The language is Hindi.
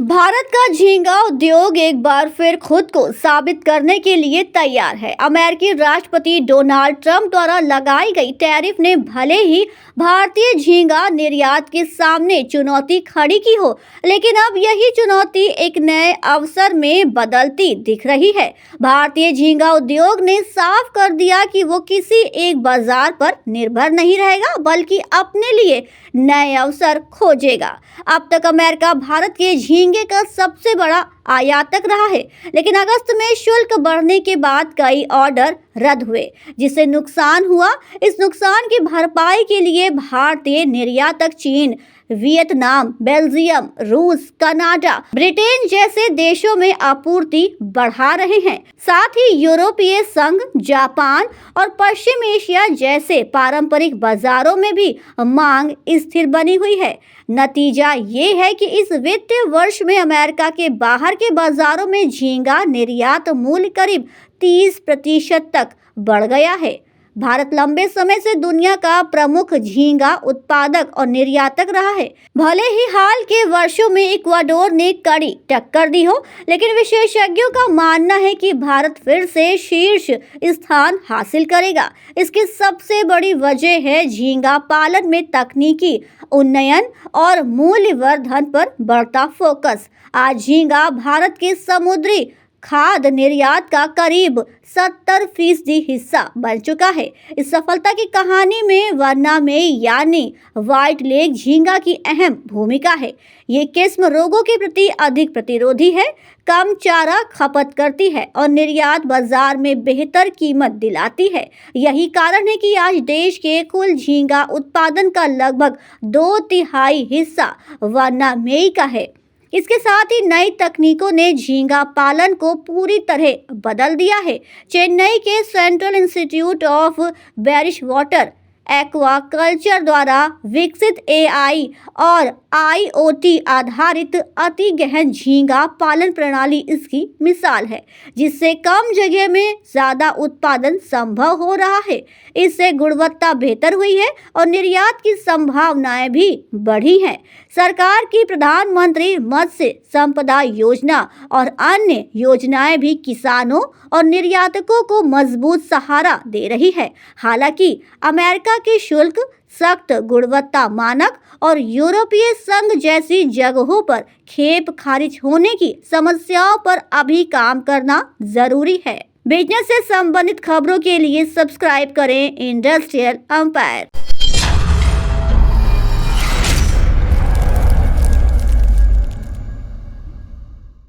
भारत का झींगा उद्योग एक बार फिर खुद को साबित करने के लिए तैयार है। अमेरिकी राष्ट्रपति डोनाल्ड ट्रंप द्वारा लगाई गई टैरिफ ने भले ही भारतीय झींगा निर्यात के सामने चुनौती खड़ी की हो, लेकिन अब यही चुनौती एक नए अवसर में बदलती दिख रही है। भारतीय झींगा उद्योग ने साफ कर दिया कि वो किसी एक बाजार पर निर्भर नहीं रहेगा, बल्कि अपने लिए नए अवसर खोजेगा। अब तक अमेरिका भारत के झींगे का सबसे बड़ा आयातक रहा है, लेकिन अगस्त में शुल्क बढ़ने के बाद कई ऑर्डर रद्द हुए, जिससे नुकसान हुआ। इस नुकसान की भरपाई के लिए भारतीय निर्यातक चीन, वियतनाम, बेल्जियम, रूस, कनाडा, ब्रिटेन जैसे देशों में आपूर्ति बढ़ा रहे हैं। साथ ही यूरोपीय संघ, जापान और पश्चिम एशिया जैसे पारंपरिक बाजारों में भी मांग स्थिर बनी हुई है। नतीजा ये है कि इस वित्तीय वर्ष में अमेरिका के बाहर के बाजारों में झींगा निर्यात मूल्य करीब 30% तक बढ़ गया है। भारत लंबे समय से दुनिया का प्रमुख झींगा उत्पादक और निर्यातक रहा है। भले ही हाल के वर्षों में इक्वाडोर ने कड़ी टक्कर दी हो, लेकिन विशेषज्ञों का मानना है कि भारत फिर से शीर्ष स्थान हासिल करेगा। इसकी सबसे बड़ी वजह है झींगा पालन में तकनीकी उन्नयन और मूल्यवर्धन पर बढ़ता फोकस। आज झींगा भारत के समुद्री खाद्य निर्यात का करीब 70% हिस्सा बन चुका है। इस सफलता की कहानी में वर्ना में यानी व्हाइट लेग झींगा की अहम भूमिका है। ये किस्म रोगों के प्रति अधिक प्रतिरोधी है, कम चारा खपत करती है और निर्यात बाजार में बेहतर कीमत दिलाती है। यही कारण है कि आज देश के कुल झींगा उत्पादन का लगभग 2/3 हिस्सा वर्ना में का है। इसके साथ ही नई तकनीकों ने झींगा पालन को पूरी तरह बदल दिया है। चेन्नई के central institute of British water aquaculture द्वारा विकसित AI और IoT आधारित अति गहन झींगा पालन प्रणाली इसकी मिसाल है, जिससे कम जगह में ज्यादा उत्पादन संभव हो रहा है। इससे गुणवत्ता बेहतर हुई है और निर्यात की संभावनाएं भी बढ़ी हैं। सरकार की प्रधानमंत्री मत्स्य संपदा योजना और अन्य योजनाएं भी किसानों और निर्यातकों को मजबूत सहारा दे रही है। हालांकि अमेरिका के शुल्क, सख्त गुणवत्ता मानक और यूरोपीय संघ जैसी जगहों पर खेप खारिज होने की समस्याओं पर अभी काम करना जरूरी है। बिजनेस से संबंधित खबरों के लिए सब्सक्राइब करें इंडस्ट्रियल एम्पायर।